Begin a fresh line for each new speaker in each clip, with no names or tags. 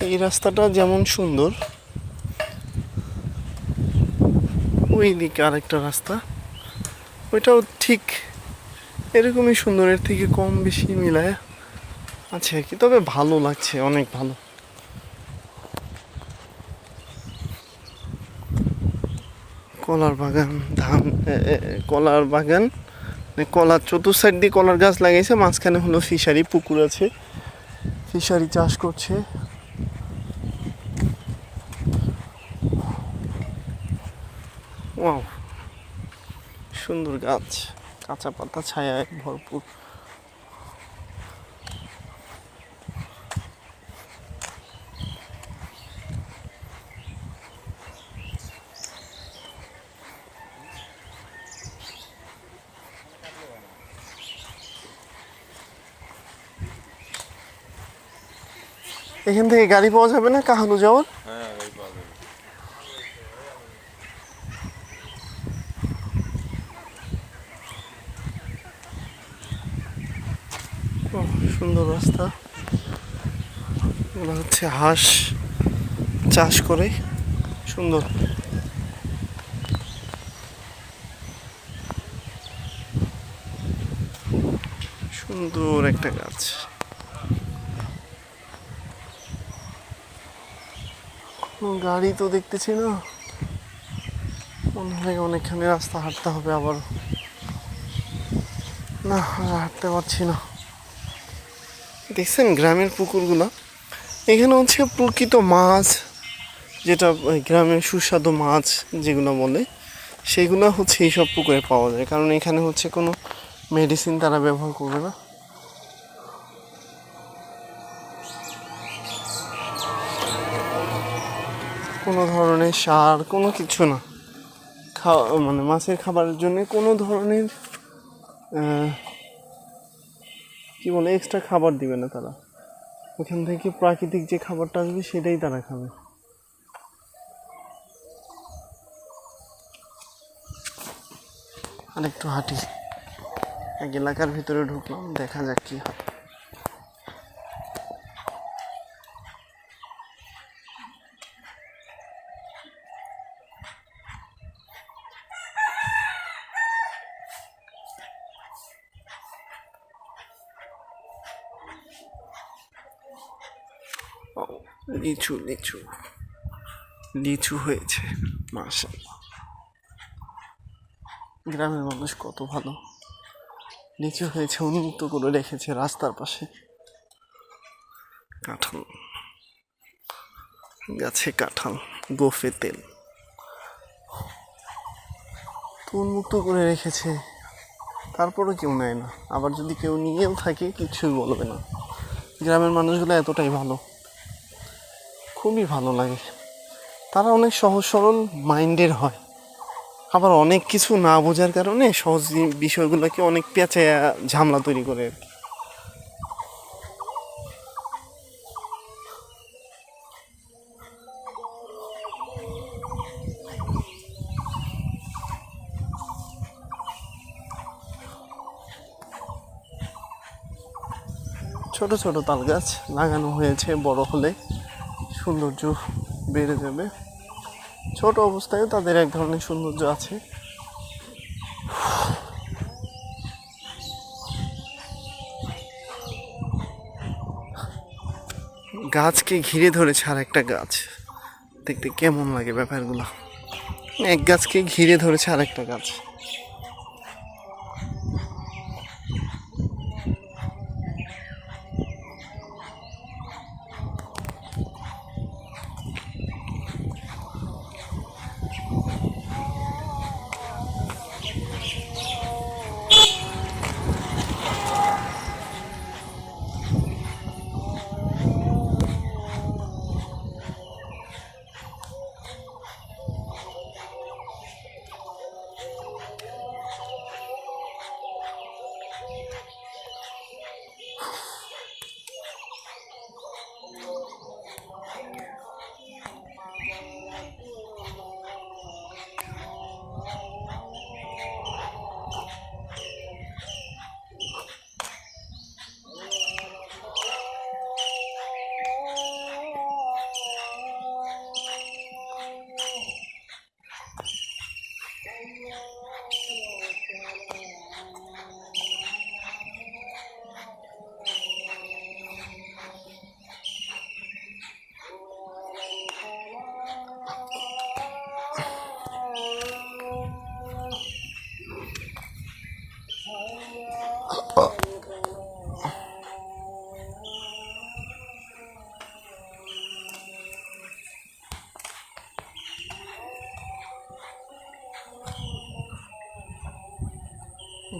এই রাস্তাটা যেমন সুন্দর, ওই দিকে আরেকটা রাস্তা, ওইটাও ঠিক এরকমই সুন্দর, এর থেকে কম বেশি মিলায় আছে আর কি। তবে ভালো লাগছে, অনেক ভালো। কলার বাগান, ধান, কলার বাগান, কলার চতুর সাইড দিয়ে কলার গাছ লাগাইছে, মাঝখানে হলো ফিশারি, পুকুর আছে, ফিশারি চাষ করছে। ওয়াও, সুন্দর গাছ, কাঁচা পাতা ছায়ায় ভরপুর। এখান থেকে গাড়ি পাওয়া যাবে না কাহালু যাওয়ার? সুন্দর রাস্তা। ওরা হচ্ছে হাঁস চাষ করে, সুন্দর। সুন্দর একটা গাছ। গাড়ি তো দেখতেছি না, মনে হয় অনেকখানি রাস্তা হাঁটতে হবে আবার। না, হাঁটতে পারছি না। দেখছেন গ্রামের পুকুরগুলা, এখানে হচ্ছে প্রকৃত মাছ, যেটা গ্রামের সুস্বাদু মাছ যেগুলো বলে, সেগুলো হচ্ছে এইসব পুকুরে পাওয়া যায়। কারণ এখানে হচ্ছে কোনো মেডিসিন তারা ব্যবহার করবে না, কোনো ধরনের সার, কোনো কিছু না। মানে মাছের খাবারের জন্য কোনো ধরনের কি বলে এক্সট্রা খাবার দিবে না তারা। ওখান থেকে প্রাকৃতিক যে খাবারটা আসবে সেটাই তারা খাবে। আর একটু হাঁটি, এক এলাকার ভিতরে ঢুকলাম, দেখা যাক কি হয়। লিচু লিচু লিচু হয়েছে, মাশাআল্লাহ। গ্রামের মানুষ কত ভালো, লিচু হয়েছে, উন্মুক্ত করে রেখেছে রাস্তার পাশে। কাঁঠাল গাছে, কাঁঠাল, গোফে তেল তো উন্মুক্ত করে রেখেছে, তারপরও কেউ নেয় না। আবার যদি কেউ নিয়েও থাকে কিছুই বলবে না। গ্রামের মানুষগুলো এতটাই ভালো, খুবই ভালো লাগে। তারা অনেক সহজ সরল মাইন্ডের হয়, আবার অনেক কিছু না বোঝার কারণে সহজ বিষয়গুলোকে অনেক পেঁচায়া ঝামেলা তৈরি করে আর কি। ছোট ছোট তাল গাছ লাগানো হয়েছে, বড় হলে সৌন্দর্য বেড়ে যাবে। ছোট অবস্থায় তাদের এক ধরনের সৌন্দর্য আছে। গাছকে ঘিরে ধরেছে আর একটা গাছ, দেখতে কেমন লাগে ব্যাপারগুলো। এক গাছকে ঘিরে ধরেছে আর একটা গাছ।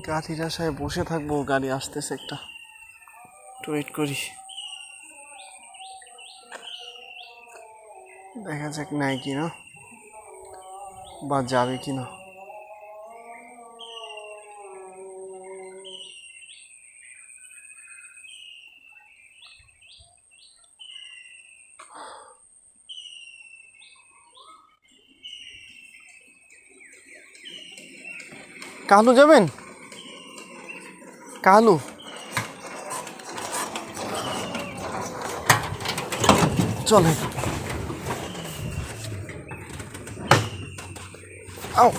গাড়ির আশায় বসে থাকবো, গাড়ি আসতেছে একটা, একটু ওয়েট করি, দেখা যাক নেয় কিনা বা যাবে কিনা। কালু যাবেন? কালু চলেন। আও